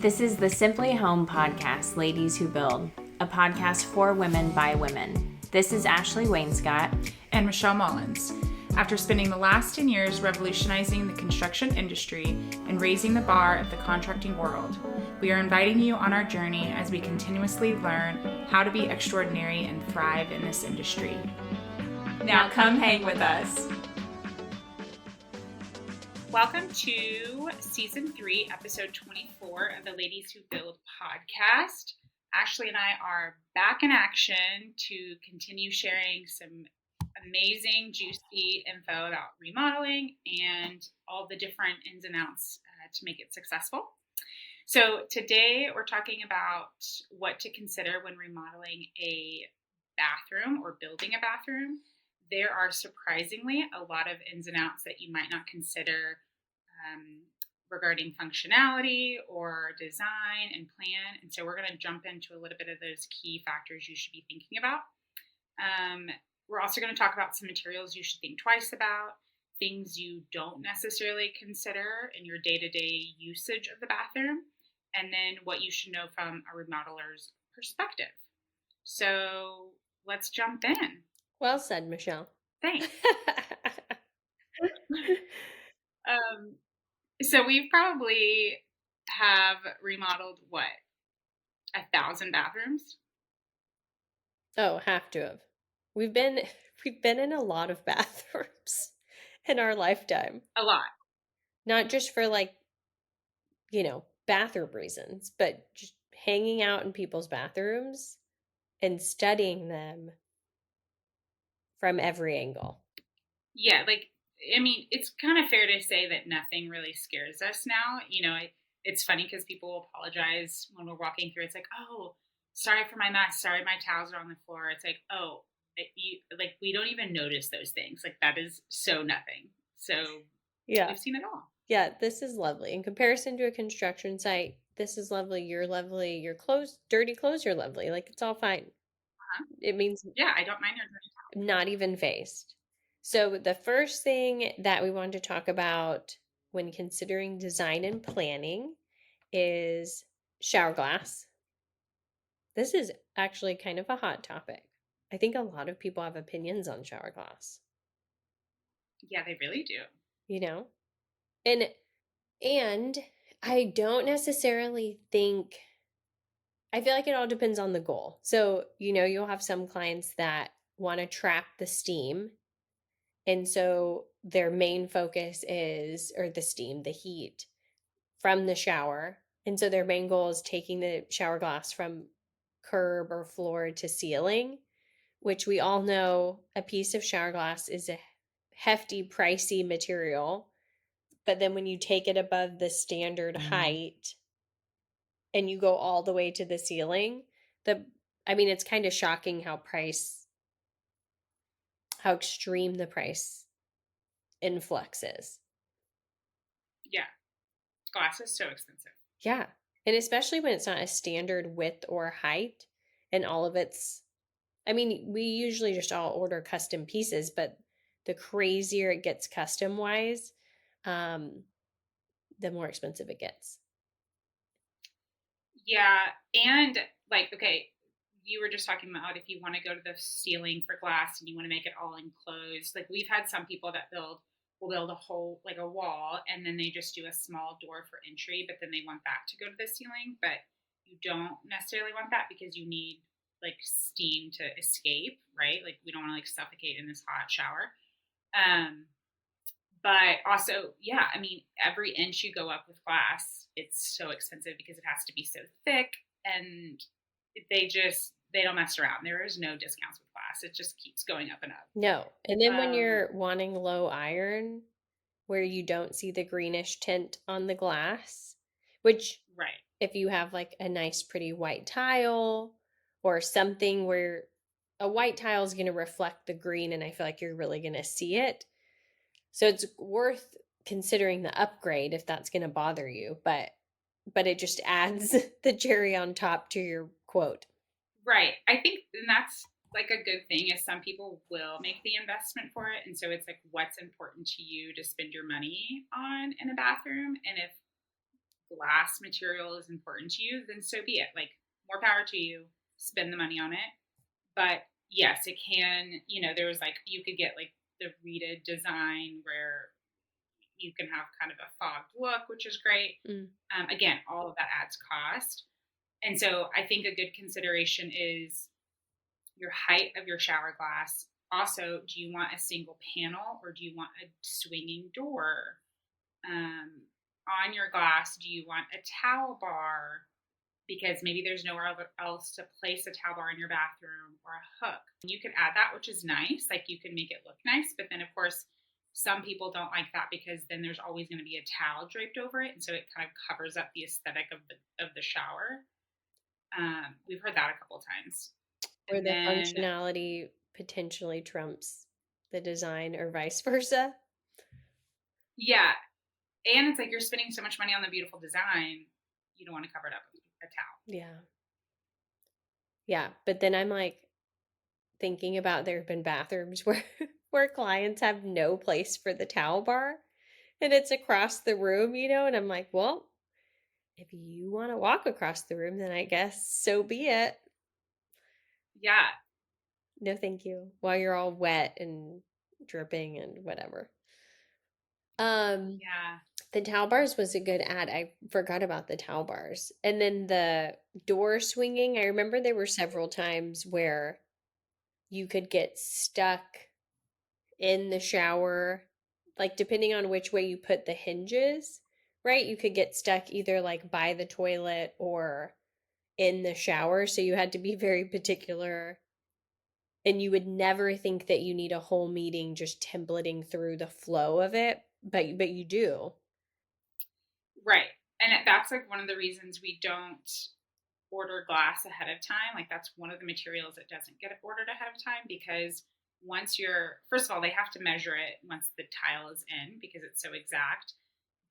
This is the Simply Home podcast, Ladies Who Build, a podcast for women by women. This is Ashley Wainscott and Michelle Mullins. After spending the last 10 years revolutionizing the construction industry and raising the bar of the contracting world, we are inviting you on our journey as we continuously learn how to be extraordinary and thrive in this industry. Now come hang with us. Welcome to Season 3, Episode 24 of the Ladies Who Build podcast. Ashley and I are back in action to continue sharing some amazing, juicy info about remodeling and all the different ins and outs to make it successful. So today we're talking about what to consider when remodeling a bathroom or building a bathroom. There are surprisingly a lot of ins and outs that you might not consider regarding functionality or design and plan. And so we're going to jump into a little bit of those key factors you should be thinking about. We're also going to talk about some materials you should think twice about, things you don't necessarily consider in your day-to-day usage of the bathroom, and then what you should know from a remodeler's perspective. So let's jump in. Well said, Michelle. Thanks. So we probably have remodeled, 1,000 bathrooms? Oh, have to have. We've been in a lot of bathrooms in our lifetime. A lot. Not just for bathroom reasons, but just hanging out in people's bathrooms and studying them from every angle. Yeah, it's kind of fair to say that nothing really scares us now. It's funny because people will apologize when we're walking through. It's like, oh, sorry for my mess. Sorry, my towels are on the floor. It's like, oh, we don't even notice those things. Like, that is so nothing. So yeah, we've seen it all. Yeah, this is lovely. In comparison to a construction site, this is lovely. You're lovely. Your dirty clothes, you're lovely. Like, it's all fine. Uh-huh. It means yeah, I don't mind your dirty towels. Not even phased. So the first thing that we want to talk about when considering design and planning is shower glass. This is actually kind of a hot topic. I think a lot of people have opinions on shower glass. Yeah, they really do. And I don't necessarily think, I feel like it all depends on the goal. So, you'll have some clients that want to trap the steam. And so their main focus is, or the heat from the shower. And so their main goal is taking the shower glass from curb or floor to ceiling, which we all know a piece of shower glass is a hefty, pricey material. But then when you take it above the standard height and you go all the way to the ceiling, it's kind of shocking how extreme the price influx is. Yeah. Glass is so expensive. Yeah. And especially when it's not a standard width or height and all of its, we usually just all order custom pieces, but the crazier it gets custom wise, the more expensive it gets. Yeah. And okay, you were just talking about if you want to go to the ceiling for glass and you want to make it all enclosed. We've had some people that will build a whole, a wall, and then they just do a small door for entry, but then they want that to go to the ceiling. But you don't necessarily want that because you need steam to escape, right? We don't want to suffocate in this hot shower. But also, yeah, every inch you go up with glass, it's so expensive because it has to be so thick, and they don't mess around. There is no discounts with glass. It just keeps going up and up. No. And then when you're wanting low iron, where you don't see the greenish tint on the glass, which right, if you have a nice pretty white tile or something where a white tile is going to reflect the green, and I feel like you're really going to see it. So it's worth considering the upgrade if that's going to bother you, but it just adds the cherry on top to your quote. Right. I think, and that's a good thing, is some people will make the investment for it. And so it's what's important to you to spend your money on in a bathroom. And if glass material is important to you, then so be it. Like, more power to you. Spend the money on it. But yes, it can, there was like, you could get like the Rita design where you can have kind of a fogged look, which is great. Mm. Again, all of that adds cost. And so I think a good consideration is your height of your shower glass. Also, do you want a single panel or do you want a swinging door? Um, on your glass, do you want a towel bar? Because maybe there's nowhere else to place a towel bar in your bathroom or a hook. You can add that, which is nice. Like, you can make it look nice, but then of course, some people don't like that because then there's always going to be a towel draped over it, and so it kind of covers up the aesthetic of the shower. We've heard that a couple times, Where and the then functionality potentially trumps the design or vice versa. yeah, and it's like you're spending so much money on the beautiful design, you don't want to cover it up with a towel. Yeah. Yeah. But then I'm like thinking about there have been bathrooms where where clients have no place for the towel bar and it's across the room, and I'm like, well, if you want to walk across the room, then I guess so be it. Yeah, No, thank you. While you're all wet and dripping and whatever. Um, yeah, the towel bars was a good ad. I forgot about the towel bars. And then the door swinging, I remember there were several times where you could get stuck in the shower, like depending on which way you put the hinges, right? You could get stuck either like by the toilet or in the shower. So you had to be very particular. And you would never think that you need a whole meeting just templating through the flow of it, but you do. right. And that's like one of the reasons we don't order glass ahead of time. Like, that's one of the materials that doesn't get ordered ahead of time, because once you're, first of all, they have to measure it once the tile is in because it's so exact.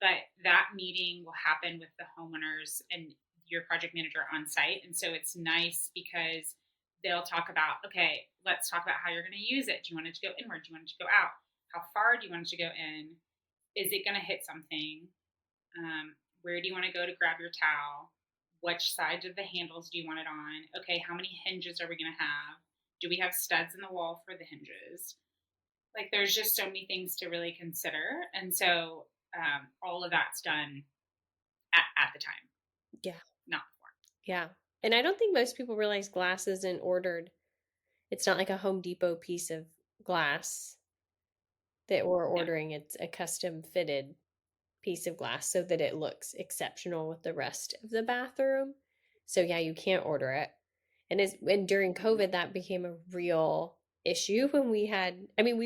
But that meeting will happen with the homeowners and your project manager on site. And so it's nice because they'll talk about, okay, let's talk about how you're going to use it. Do you want it to go inward? Do you want it to go out? How far do you want it to go in? Is it going to hit something? Where do you want to go to grab your towel? Which sides of the handles do you want it on? Okay, how many hinges are we going to have? Do we have studs in the wall for the hinges? Like, there's just so many things to really consider. And so all of that's done at the time, Yeah. not before. Yeah. And I don't think most people realize glass isn't ordered. It's not like a Home Depot piece of glass that we're No. ordering. It's a custom fitted piece of glass so that it looks exceptional with the rest of the bathroom. So yeah, you can't order it. And during Mm-mm. COVID that became a real issue when we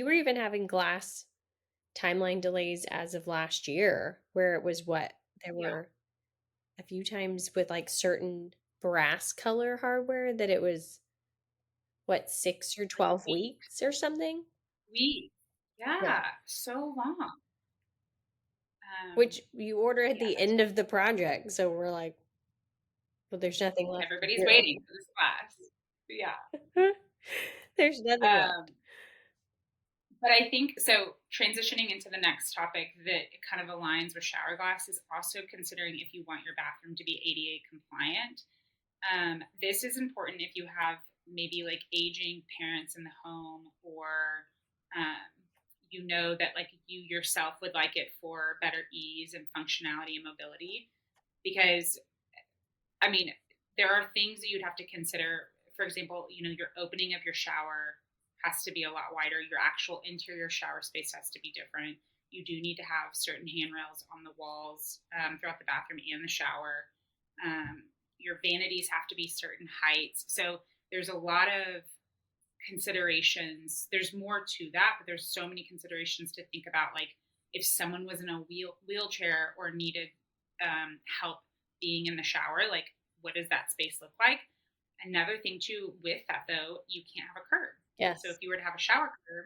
were even having glass timeline delays as of last year where it was there Yeah. were a few times with like certain brass color hardware that it was 6 or Like 12 weeks. weeks or something. Weeks. Yeah. Yeah. So long. Which you order at Yeah, the that's end of the project. So we're like, well, there's nothing left to everybody's do. waiting for this class. Yeah. There's nothing left. Um, but I think so. Transitioning into the next topic that kind of aligns with shower glass is also considering if you want your bathroom to be ADA compliant. This is important if you have maybe like aging parents in the home, or um, that like you yourself would like it for better ease and functionality and mobility. Because I mean, there are things that you'd have to consider. For example, your opening of your shower has to be a lot wider. Your actual interior shower space has to be different. You do need to have certain handrails on the walls throughout the bathroom and the shower. Your vanities have to be certain heights. So there's a lot of considerations. There's more to that, but there's so many considerations to think about. Like, if someone was in a wheelchair or needed help being in the shower, like, what does that space look like? Another thing too with that, though, you can't have a curb. So if Yes. you were to have a shower curb,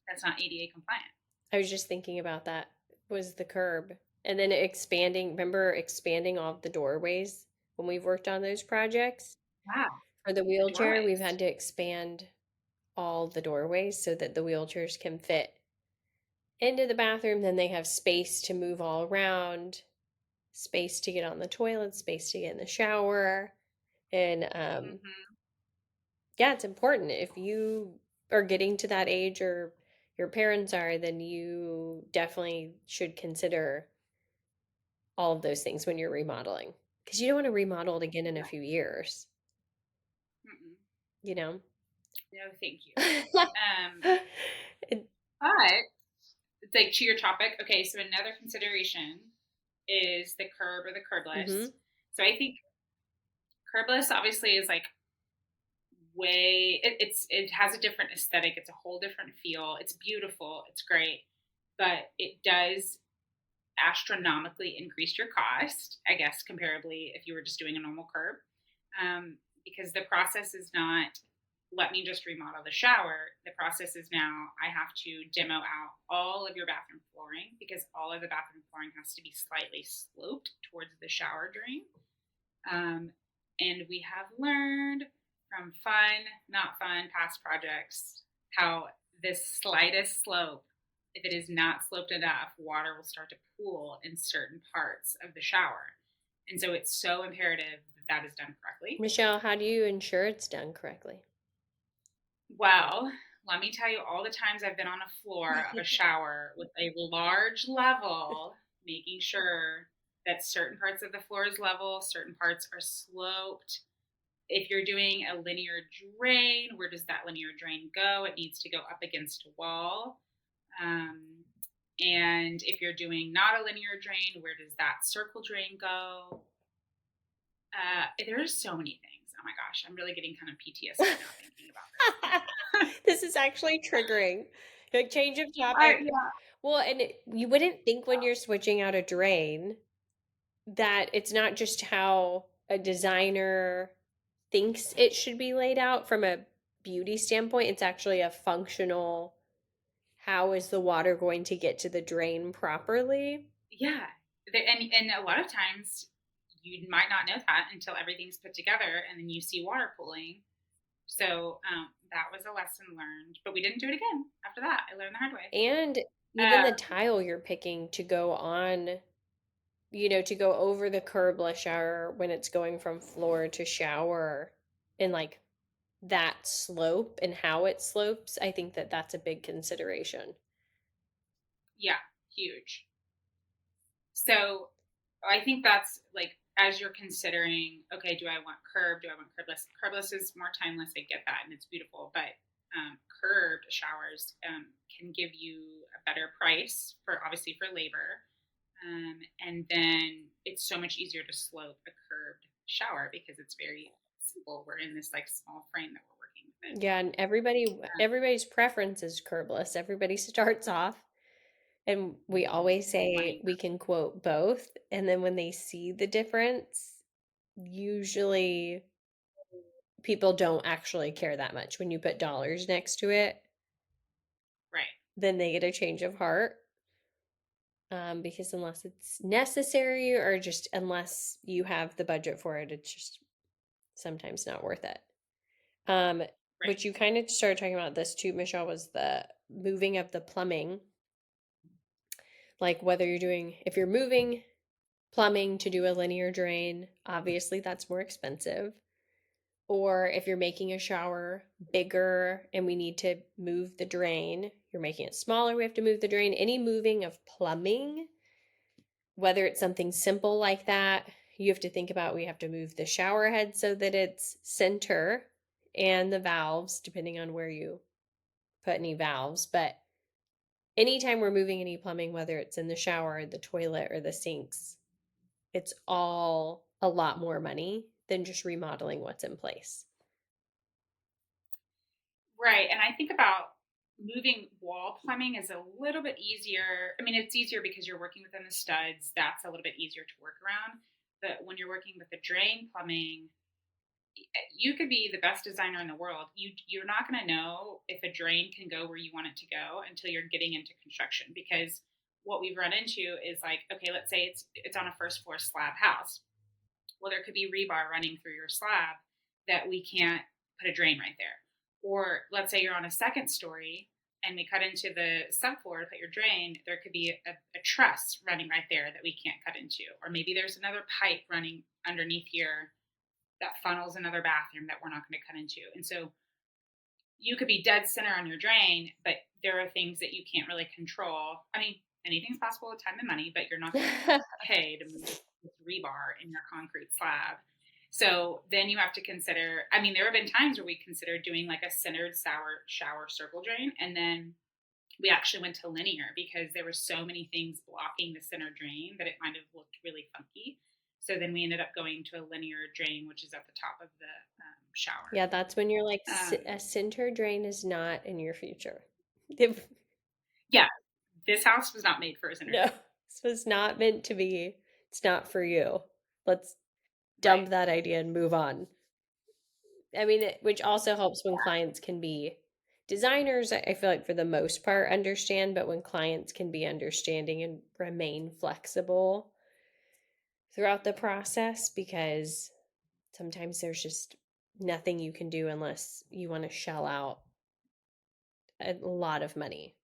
that's not ADA compliant. I was just thinking about that was the curb. And then remember expanding all the doorways when we've worked on those projects? Yeah, For the the wheelchair, we've doorways. had to expand all the doorways so that the wheelchairs can fit into the bathroom. Then they have space to move all around. space to get on the toilet, space to get in the shower. And Hmm. yeah, it's important. If you are getting to that age or your parents are, then you definitely should consider all of those things when you're remodeling because you don't want to remodel it again in a Right. few years, Mm-mm. you know? No, thank you. Um, It- but it's like to your topic. Okay, so another consideration is the curb or the curbless. mhm. So I think curbless obviously is like it has a different aesthetic. It's a whole different feel. It's beautiful. It's great, but it does astronomically increase your cost, I guess, comparably if you were just doing a normal curb. Because the process is not let me just remodel the shower. The process is now I have to demo out all of your bathroom flooring because all of the bathroom flooring has to be slightly sloped towards the shower drain. Um, and we have learned from fun, not fun past projects how this slightest slope, if it is not sloped enough, water will start to pool in certain parts of the shower. And so it's so imperative that that is done correctly. Michelle, how do you ensure it's done correctly? Well, let me tell you all the times I've been on a floor of a shower with a large level, making sure that certain parts of the floor is level, certain parts are sloped. If you're doing a linear drain, where does that linear drain go? It needs to go up against a wall. Um, and if you're doing not a linear drain, where does that circle drain go? There's so many things. Oh my gosh, I'm really getting kind of PTSD now thinking about this. This is actually triggering. Like change of topic. Yeah. Well, and you wouldn't think when you're switching out a drain that it's not just how a designer thinks it should be laid out from a beauty standpoint, it's actually a functional how is the water going to get to the drain properly? Yeah. And a lot of times you might not know that until everything's put together and then you see water pooling. So that was a lesson learned, but we didn't do it again after that. I learned the hard way. And even Uh, the tile you're picking to go on, to go over the curbless shower when it's going from floor to shower and like that slope and how it slopes, I think that that's a big consideration. yeah, huge. So I think that's like as you're considering, okay, do I want curb? Do I want curbless? Curbless is more timeless. I get that, and it's beautiful. But curved showers can give you a better price for obviously for labor, and then it's so much easier to slope a curved shower because it's very simple. We're in this like small frame that we're working with. Yeah, and everybody's preference is curbless. Everybody starts off and we always say Wanting we can quote both, and then when they see the difference, usually people don't actually care that much when you put dollars next to it, right, then they get a change of heart. Because unless it's necessary or just unless you have the budget for it, it's just sometimes not worth it. Um, right, which you kind of started talking about this too, Michelle, was the moving of the plumbing. Like whether if you're moving plumbing to do a linear drain, obviously that's more expensive. Or if you're making a shower bigger and we need to move the drain, you're making it smaller, we have to move the drain. Any moving of plumbing, whether it's something simple like that, you have to think about we have to move the shower head so that it's center and the valves, depending on where you put any valves. But anytime we're moving any plumbing, whether it's in the shower, the toilet, or the sinks, it's all a lot more money than just remodeling what's in place. right. And I think about moving wall plumbing is a little bit easier. I mean, it's easier because you're working within the studs. That's a little bit easier to work around. But when you're working with the drain plumbing, you could be the best designer in the world. You're not going to know if a drain can go where you want it to go until you're getting into construction. Because what we've run into is like, okay, let's say it's on a first floor slab house. Well, there could be rebar running through your slab that we can't put a drain right there. Or let's say you're on a second story. and we cut into the subfloor to put your drain, there could be a truss running right there that we can't cut into. Or maybe there's another pipe running underneath here that funnels another bathroom that we're not going to cut into. And so you could be dead center on your drain, but there are things that you can't really control. I mean, anything's possible with time and money, but you're not going to pay to move this rebar in your concrete slab. So then you have to consider, I mean, there have been times where we considered doing like a centered shower circle drain. And then we actually went to linear because there were so many things blocking the center drain that it might have looked really funky. So then we ended up going to a linear drain, which is at the top of the shower. Yeah, that's when you're like, Um, a center drain is not in your future. yeah, this house was not made for a center No, drain, this was not meant to be. It's not for you. Let's right? dump that idea and move on. I mean, which also helps when clients can be designers, I feel like for the most part understand, but when clients can be understanding and remain flexible throughout the process, because sometimes there's just nothing you can do unless you want to shell out a lot of money.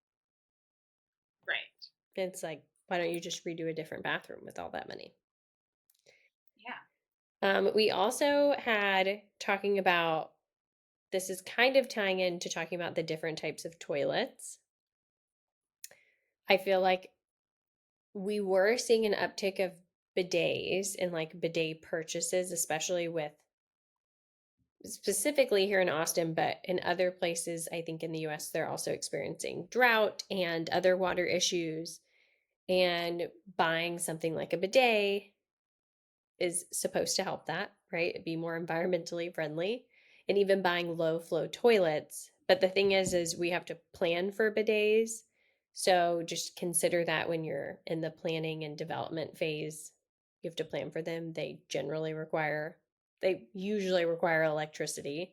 Right. It's like, why don't you just redo a different bathroom with all that money? Yeah. We also had talking about, this is kind of tying into talking about the different types of toilets. I feel like we were seeing an uptick of bidets and like bidet purchases, especially with specifically here in Austin, but in other places, I think in the US, they're also experiencing drought and other water issues. And buying something like a bidet is supposed to help that, right? Be more environmentally friendly, and even buying low flow toilets. But the thing is we have to plan for bidets. So just consider that when you're in the planning and development phase, you have to plan for them. They usually require electricity.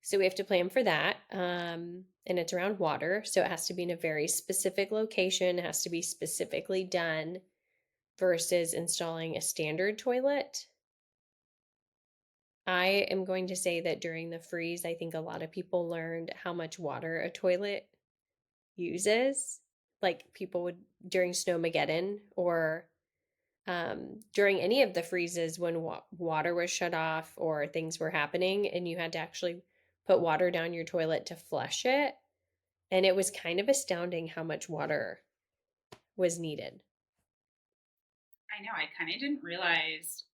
So we have to plan for that. And it's around water. So it has to be in a very specific location, it has to be specifically done versus installing a standard toilet. I am going to say that during the freeze, I think a lot of people learned how much water a toilet uses. Like people would during Snowmageddon or during any of the freezes when water was shut off or things were happening and you had to actually put water down your toilet to flush it. And it was kind of astounding how much water was needed. I know. I kind of didn't realize.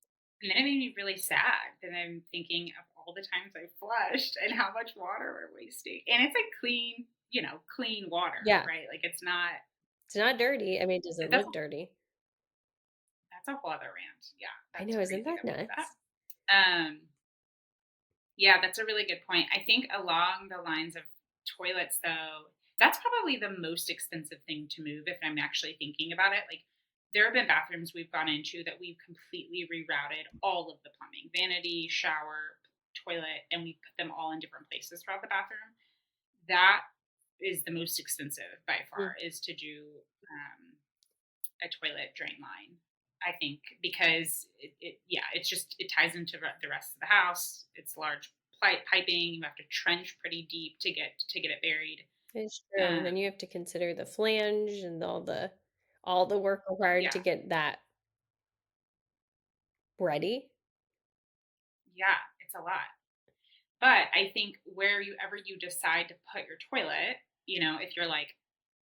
And then it made me really sad that I'm thinking of all the times I flushed and how much water we're wasting. And it's like clean, clean water, Yeah, right? Like it's not, it's not dirty. I mean, does it that's, look dirty? that's a whole other rant. Yeah. I That's know, isn't crazy that that we did that. nuts? Um, Yeah, that's a really good point. I think along the lines of toilets, though, that's probably the most expensive thing to move if I'm actually thinking about it. Like, there have been bathrooms we've gone into that we've completely rerouted all of the plumbing, vanity, shower, toilet, and we put them all in different places throughout the bathroom. That is the most expensive by Mm. far, is to do a toilet drain line. I think because it's just it ties into the rest of the house. It's large piping. You have to trench pretty deep to get it buried. It's true. Then Um, you have to consider the flange and all the work required to yeah, get that ready. yeah, it's a lot. But I think wherever you decide to put your toilet, if you're like,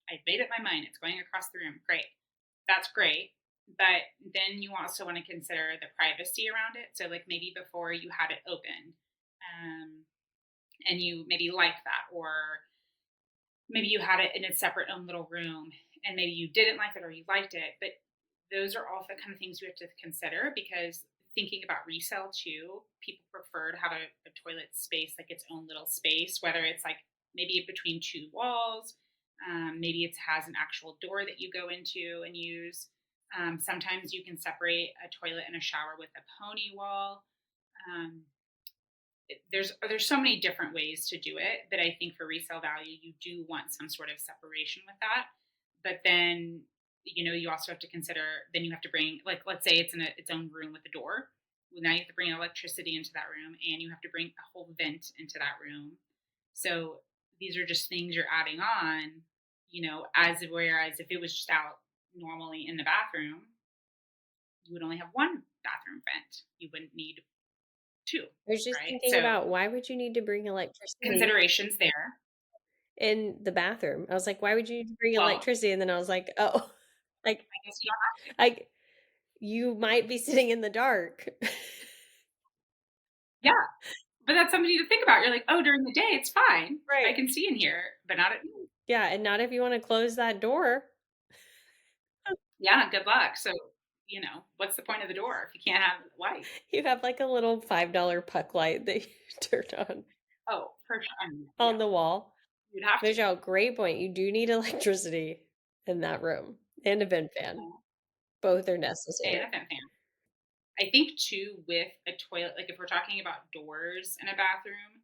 I've made up my mind, it's going across the room, great, that's great. But then you also want to consider the privacy around it. So like maybe before you had it open, and you maybe like that, or maybe you had it in its separate own little room and maybe you didn't like it or you liked it. But those are all the kind of things we have to consider, because thinking about resale too, people prefer to have a toilet space like its own little space, whether it's like maybe between two walls, maybe it has an actual door that you go into and use. Sometimes you can separate a toilet and a shower with a pony wall. um, there's so many different ways to do it, but I think for resale value you do want some sort of separation with that. But then you also have to consider, then you have to bring, like, let's say it's in its own room with a door. Well, now you have to bring electricity into that room and you have to bring a whole vent into that room. So these are just things you're adding on, as whereas if it was just out normally in the bathroom, you would only have one bathroom vent. You wouldn't need two, I was just right? thinking So about why would you need to bring electricity considerations there. in the bathroom? I was like, why would you need to bring Well, electricity? And then I was like, oh, like I guess you don't have to. I you might be sitting in the dark. Yeah, but that's something to think about. You're like, oh, during the day it's fine. I Right. can see in here, but not at night. Yeah, and not if you want to close that door. Yeah, good luck. So, what's the point of the door if you can't have light? You have like a little $5 puck light that you turn Oh, for sure. I mean, on yeah, the wall. you'd have to. Michelle, great point. You do need electricity in that room and a vent fan. Yeah. Both are And necessary. a vent fan. I think too with a toilet, like if we're talking about doors in a bathroom,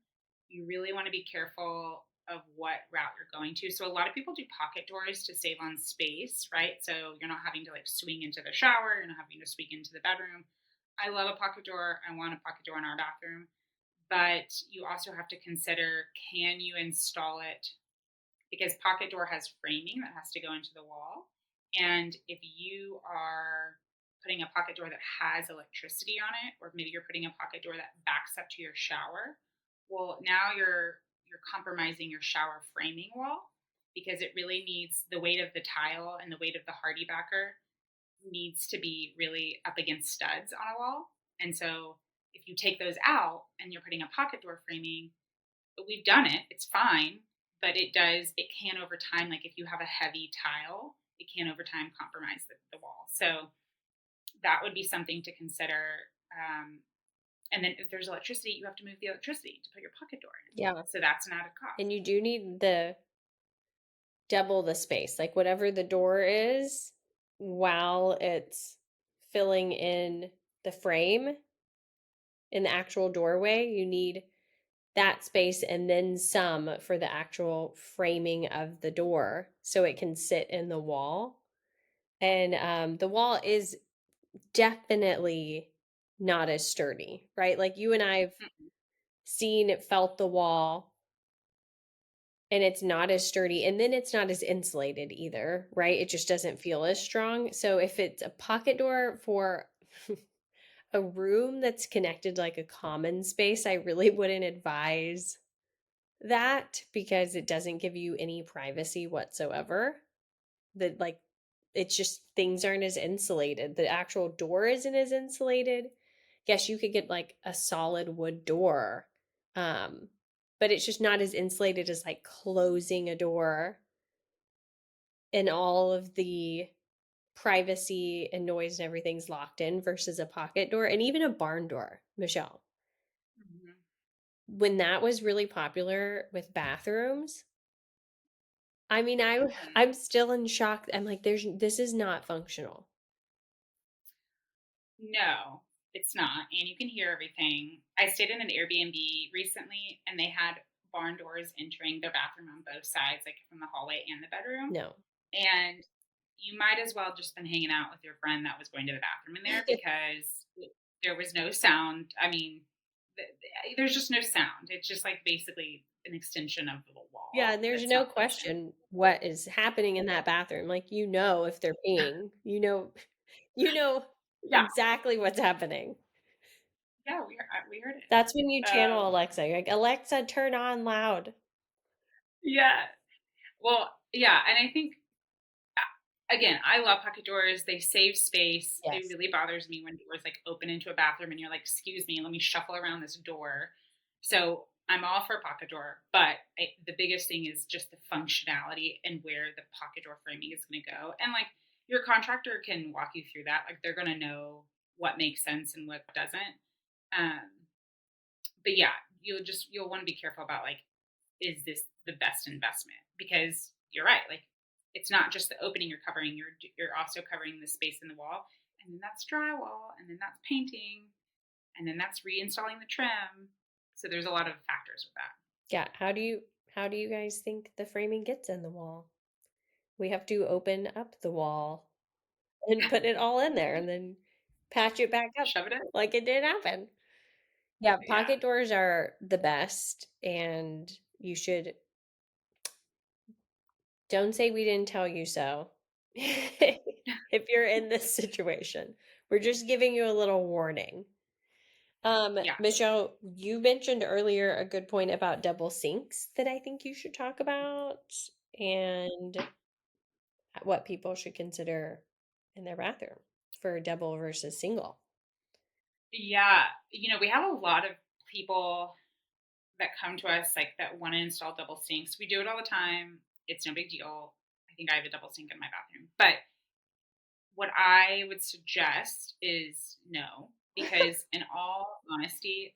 you really want to be careful of what route you're going to. So a lot of people do pocket doors to save on space, right? So you're not having to like swing into the shower, you're not having to swing into the bedroom. I love a pocket door. I want a pocket door in our bathroom, but you also have to consider, can you install it, because pocket door has framing that has to go into the wall. And if you are putting a pocket door that has electricity on it, or maybe you're putting a pocket door that backs up to your shower, well, now you're compromising your shower framing wall, because it really needs the weight of the tile and the weight of the hardy backer needs to be really up against studs on a wall. And so if you take those out and you're putting a pocket door framing, we've done it, it's fine, but it can over time, like if you have a heavy tile, it can over time compromise the wall. So that would be something to consider. And then if there's electricity, you have to move the electricity to put your pocket door in. Yeah. So that's an added cost. And you do need the double the space, like whatever the door is, while it's filling in the frame in the actual doorway, you need that space and then some for the actual framing of the door so it can sit in the wall. And the wall is definitely not as sturdy, right? Like you and I've Mm-mm. seen, felt the wall, and it's not as sturdy. And then it's not as insulated either, right? It just doesn't feel as strong. So if it's a pocket door for a room that's connected like a common space, I really wouldn't advise that because it doesn't give you any privacy whatsoever. That like it's just things aren't as insulated. The actual door isn't as insulated. Yes, you could get like a solid wood door. Um, but it's just not as insulated as like closing a door and all of the privacy and noise and everything's locked in versus a pocket door and even a barn door, Michelle. Mm-hmm. When that was really popular with bathrooms, I mean, Mm-hmm. I'm still in shock. I'm like, this is not functional. No, it's not. And you can hear everything. I stayed in an Airbnb recently and they had barn doors entering their bathroom on both sides, like from the hallway and the bedroom. No. And you might as well just been hanging out with your friend that was going to the bathroom in there, because there was no sound. I mean, there's just no sound. It's just like basically an extension of the Yeah, wall and there's that's no not closed in. question what is happening in that bathroom. Like if they're peeing. You know Yeah, exactly what's happening. yeah, we heard That's when you it. channel Alexa. You're like, Alexa, turn on loud. Yeah. Well, yeah, and I think again, I love pocket doors. They save space. It Yes. really bothers me when doors like open into a bathroom and you're like, "Excuse me, let me shuffle around this door." So I'm all for a pocket door, but the biggest thing is just the functionality and where the pocket door framing is going to go. And like your contractor can walk you through that. Like they're going to know what makes sense and what doesn't. Um, but yeah, you'll want to be careful about like, is this the best investment? Because you're right, like it's not just the opening you're covering, you're also covering the space in the wall, and then that's drywall, and then that's painting, and then that's reinstalling the trim. So there's a lot of factors with that. Yeah. How do you guys think the framing gets in the wall? We have to open up the wall and put it all in there and then patch it back up Shove it in. like it did happen. Yeah, Yeah. pocket doors are the best, and you should Don't say we didn't tell you so. If you're in this situation, we're just giving you a little warning. Yes. Michelle, you mentioned earlier a good point about double sinks that I think you should talk about and what people should consider in their bathroom for double versus single. Yeah. We have a lot of people that come to us like that want to install double sinks. We do it all the time. It's no big deal. I think I have a double sink in my bathroom. But what I would suggest is no, because in all honesty,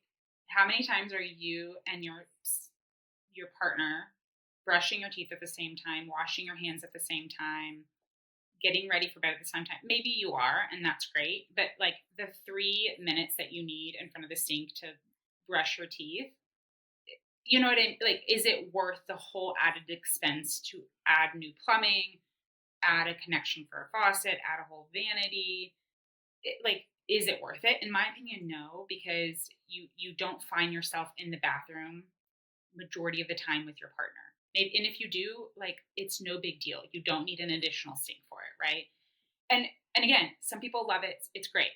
how many times are you and your partner brushing your teeth at the same time, washing your hands at the same time, getting ready for bed at the same time? Maybe you are, and that's great. But like the 3 minutes that you need in front of the sink to brush your teeth, you know what I mean? Like, is it worth the whole added expense to add new plumbing, add a connection for a faucet, add a whole vanity? Like, is it worth it? In my opinion, no, because you don't find yourself in the bathroom majority of the time with your partner. And if you do, like, it's no big deal. You don't need an additional sink for it, right? And and again, some people love it. It's great.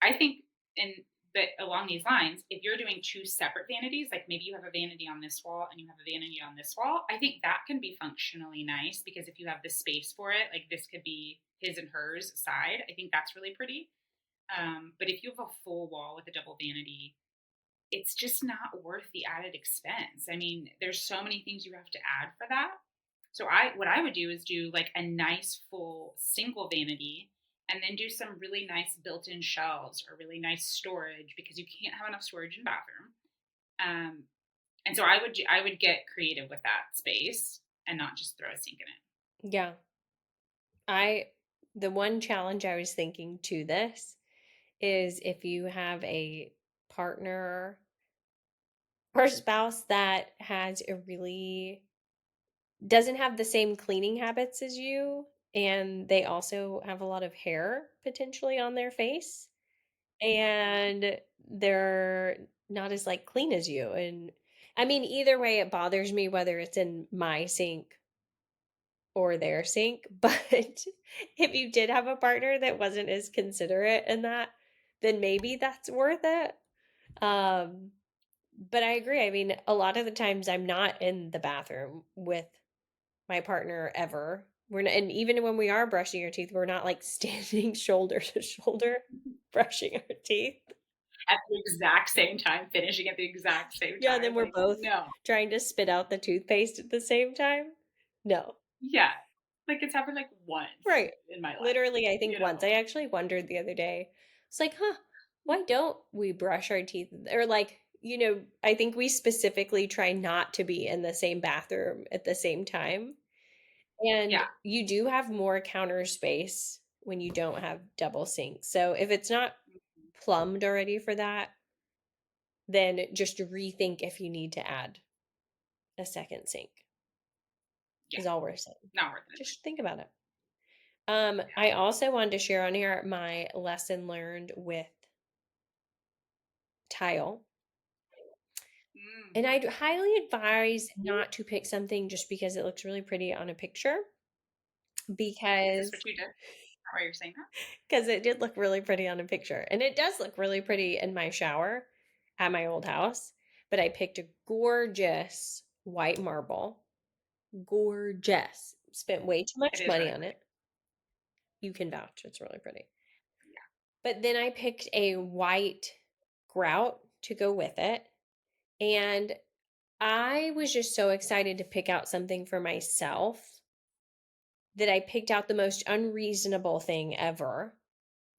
I think, and but along these lines, if you're doing two separate vanities, like maybe you have a vanity on this wall and you have a vanity on this wall, I think that can be functionally nice because if you have the space for it, like this could be his and hers side. I think that's really pretty. But if you have a full wall with a double vanity, it's just not worth the added expense. I mean, there's so many things you have to add for that. So what I would do is do like a nice full single vanity and then do some really nice built-in shelves or really nice storage because you can't have enough storage in bathroom. Um, and so I would get creative with that space and not just throw a sink in it. Yeah. I the one challenge I was thinking to this is if you have a partner or spouse that has a really doesn't have the same cleaning habits as you and they also have a lot of hair potentially on their face and they're not as like clean as you and I mean either way it bothers me whether it's in my sink or their sink but if you did have a partner that wasn't as considerate in that then maybe that's worth it um but I agree. I mean, a lot of the times I'm not in the bathroom with my partner ever. We're not, and even when we are brushing our teeth, we're not like standing shoulder to shoulder brushing our teeth. At the exact same time, finishing at the exact same Yeah, and then time. we're Like, both no. trying to spit out the toothpaste at the same time. No. Yeah. Like it's happened like once Right. in my life, Literally, I think you once know? I actually wondered the other day. It's like, huh, why don't we brush our teeth? Or like, I think we specifically try not to be in the same bathroom at the same time. And Yeah. you do have more counter space when you don't have double sinks. So if it's not Mhm. plumbed already for that, then just rethink if you need to add a second sink, Yeah. is all we're saying. Not worth it. Just think about it. Yeah. I also wanted to share on here my lesson learned with tile. Mm. And I'd highly advise not to pick something just because it looks really pretty on a picture, Is this because what you did? Is that why you're saying that? because it did look really pretty on a picture. And it does look really pretty in my shower at my old house. But I picked a gorgeous white marble. Gorgeous. Spent way too It much is money really on pretty. it. You can vouch, it's really pretty. Yeah. But then I picked a white grout to go with it. And I was just so excited to pick out something for myself that I picked out the most unreasonable thing ever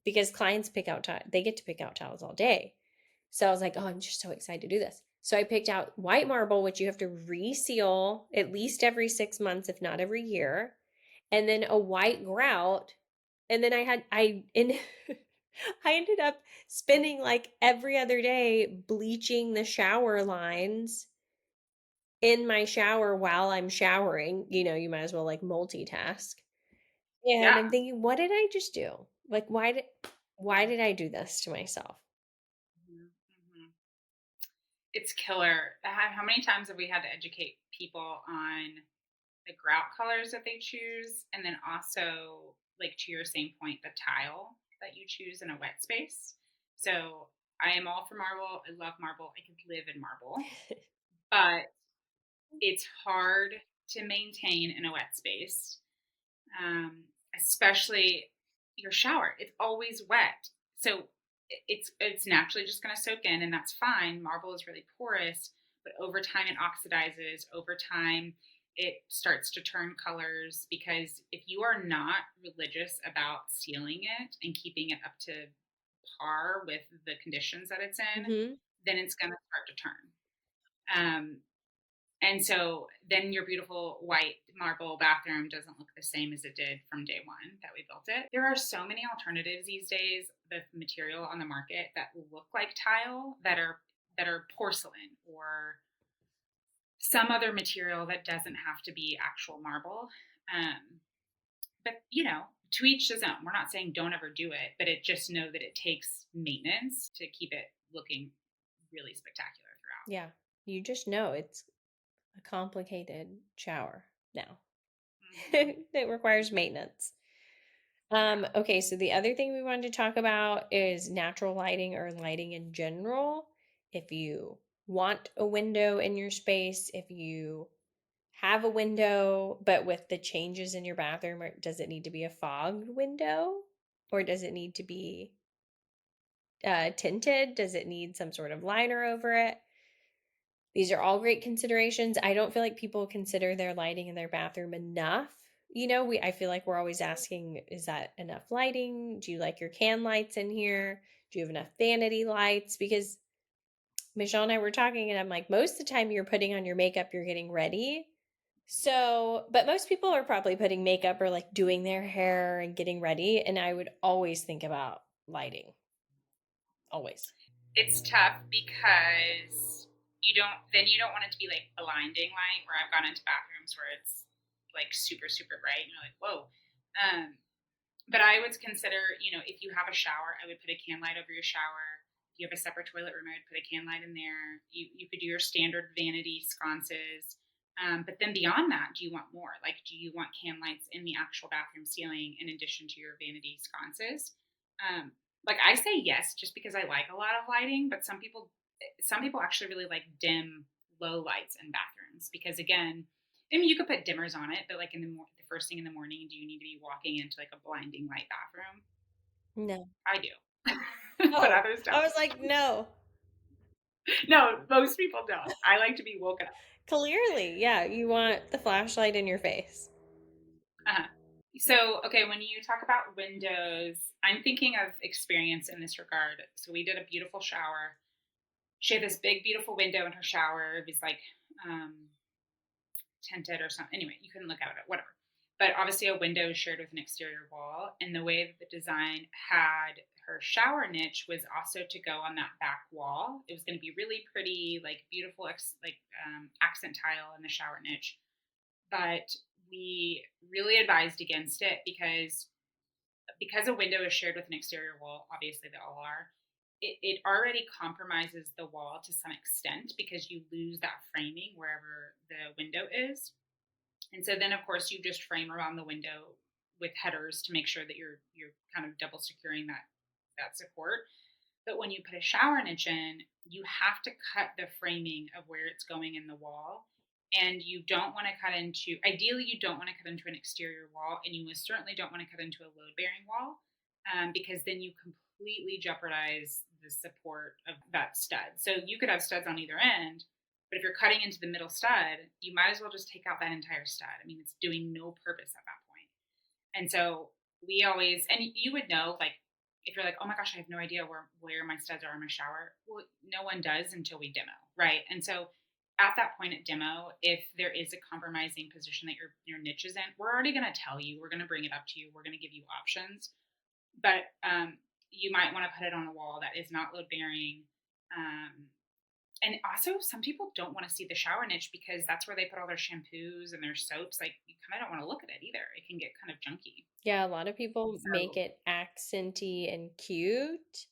because clients they get to pick out towels all day. So I was like, oh, I'm just so excited to do this. So I picked out white marble, which you have to reseal at least every 6 months, if not every year, and then a white grout. And then I ended up spending like every other day bleaching the shower lines in my shower while I'm showering. You might as well like multitask. And Yeah. I'm thinking, what did I just do? Like, why Yeah. did I do this to myself? Mhm, mhm. It's killer. How many times have we had to educate people on the grout colors that they choose, and then also, like to your same point, the tile that you choose in a wet space. So I am all for marble. I love marble. I could live in marble, but it's hard to maintain in a wet space, um, especially your shower. It's always wet, so it's naturally just going to soak in, and that's fine. Marble is really porous, but over time it oxidizes. Over time, it starts to turn colors because if you are not religious about sealing it and keeping it up to par with the conditions that it's in, Hmm. then it's going to start to turn. Um, and so then your beautiful white marble bathroom doesn't look the same as it did from day one that we built it. There are so many alternatives these days, the material on the market that look like tile that are porcelain or some other material that doesn't have to be actual marble. But to each his own. We're not saying don't ever do it, but it just know that it takes maintenance to keep it looking really spectacular throughout. Yeah. You just know it's a complicated shower now. Mm-hmm. It requires maintenance. Yeah. Okay, so the other thing we wanted to talk about is natural lighting or lighting in general. If you want a window in your space, if you have a window, but with the changes in your bathroom, or does it need to be a fogged window? Or does it need to be tinted? Does it need some sort of liner over it? These are all great considerations. I don't feel like people consider their lighting in their bathroom enough. I feel like we're always asking, is that enough lighting? Do you like your can lights in here? Do you have enough vanity lights? Because Michelle and I were talking, and I'm like, most of the time you're putting on your makeup, you're getting ready. So, but most people are probably putting makeup or like doing their hair and getting ready. And I would always think about lighting. Always. It's tough because you don't want it to be like blinding light where I've gone into bathrooms where it's like super super bright and you're like whoa. Um, but I would consider, if you have a shower, I would put a can light over your shower. If you have a separate toilet room, I would put a can light in there. You could do your standard vanity sconces. But then beyond that, do you want more? Like, do you want can lights in the actual bathroom ceiling in addition to your vanity sconces? Um, like I say yes, just because I like a lot of lighting, but some people actually really like dim, low lights in bathrooms because again, I mean, you could put dimmers on it, but like the first thing in the morning, do you need to be walking into like a blinding light bathroom? No. I do, but Oh, others I don't. was like, no. No, most people don't. I like to be woken up. Clearly, yeah, you want the flashlight in your face. Uh-huh. So, okay, when you talk about windows, I'm thinking of experience in this regard. So, we did a beautiful shower. She had this big, beautiful window in her shower. It was like um, tinted or something. Anyway, you couldn't look out of it, whatever. But obviously, a window is shared with an exterior wall. And the way that the design had her shower niche was also to go on that back wall. It was going to be really pretty, like beautiful, accent tile in the shower niche. But we really advised against it because a window is shared with an exterior wall. Obviously, they all are. It already compromises the wall to some extent because you lose that framing wherever the window is. And so then, of course, you just frame around the window with headers to make sure that you're kind of double securing that support. But when you put a shower niche in, you have to cut the framing of where it's going in the wall. And you don't want to cut into, ideally, you don't want to cut into an exterior wall, and you most certainly don't want to cut into a load bearing wall because then you completely jeopardize the support of that stud. So you could have studs on either end, but if you're cutting into the middle stud, you might as well just take out that entire stud. I mean, it's doing no purpose at that point. And so we always, and you would know, like, if you're like, oh my gosh, I have no idea where my studs are in my shower. Well, no one does until we demo, right? And so at that point at demo, if there is a compromising position that your niche is in, we're already going to tell you. We're going to bring it up to you. We're going to give you options, but you might want to put it on a wall that is not load bearing. And also, some people don't want to see the shower niche because that's where they put all their shampoos and their soaps. Like, you kind of don't want to look at it either. It can get kind of junky. Yeah, a lot of people make So, it accenty and cute,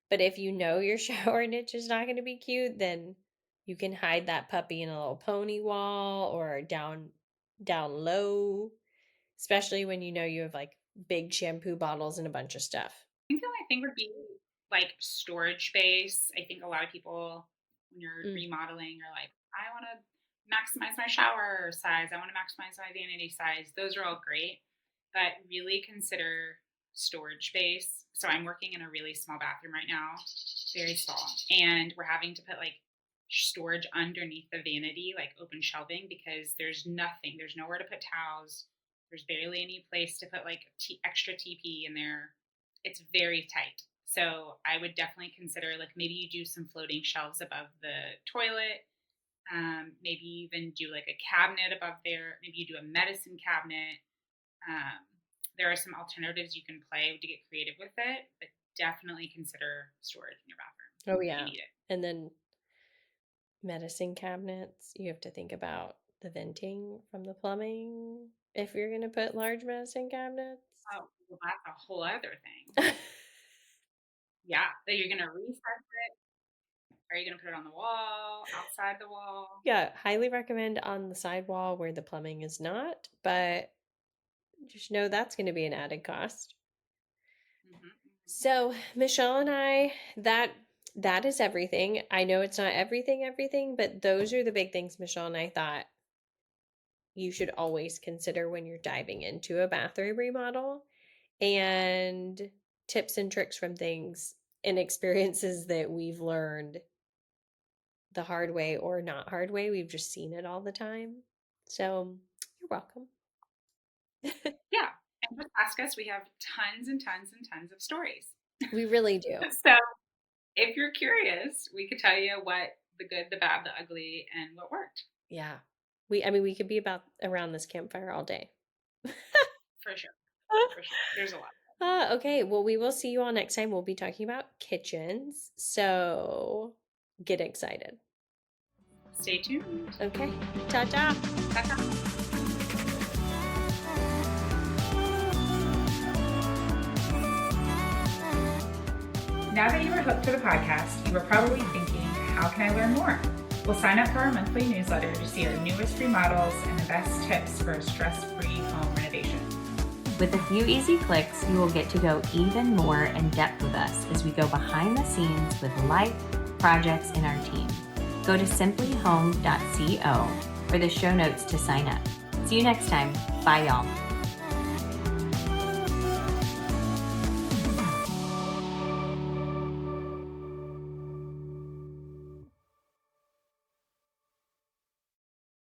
but if you know your shower niche is not going to be cute, then you can hide that puppy in a little pony wall or down down low, especially when you know you have like big shampoo bottles and a bunch of stuff. I think the only thing would be like storage space. I think a lot of people, when you're Mm. remodeling, are like, I want to maximize my shower size. I want to maximize my vanity size. Those are all great, but really consider storage space. So I'm working in a really small bathroom right now, very small, and we're having to put like storage underneath the vanity, like open shelving, because there's nothing. There's nowhere to put towels. There's barely any place to put like extra TP in there. It's very tight. So I would definitely consider like maybe you do some floating shelves above the toilet. Maybe even do like a cabinet above there. Maybe you do a medicine cabinet. Um, there are some alternatives you can play to get creative with it, but definitely consider storage in your bathroom Oh, if you yeah. need it. And then medicine cabinets, you have to think about the venting from the plumbing if you're going to put large medicine cabinets. Oh, well, that's a whole other thing. Yeah, that you're gonna recess it. Are you gonna put it on the wall, outside the wall? Yeah, highly recommend on the sidewall where the plumbing is not, but just know that's going to be an added cost. Mm-hmm. So, Michelle and I, that is everything. I know it's not everything, but those are the big things Michelle and I thought you should always consider when you're diving into a bathroom remodel, and tips and tricks from things and experiences that we've learned the hard way or not hard way. We've just seen it all the time. So, you're welcome. Yeah, and just ask us. We have tons and tons and tons of stories. We really do. So if you're curious, we could tell you what the good, the bad, the ugly, and what worked. Yeah. We could be about around this campfire all day. For sure. For sure. There's a lot. Okay, well, we will see you all next time. We'll be talking about kitchens. So get excited. Stay tuned. Okay, ta ta. Ta-ta. Now that you are hooked to the podcast, you are probably thinking, how can I learn more? Well, sign up for our monthly newsletter to see our newest remodels and the best tips for a stress-free home renovation. With a few easy clicks, you will get to go even more in depth with us as we go behind the scenes with life, projects, and our team. Go to simplyhome.co for the show notes to sign up. See you next time. Bye, y'all.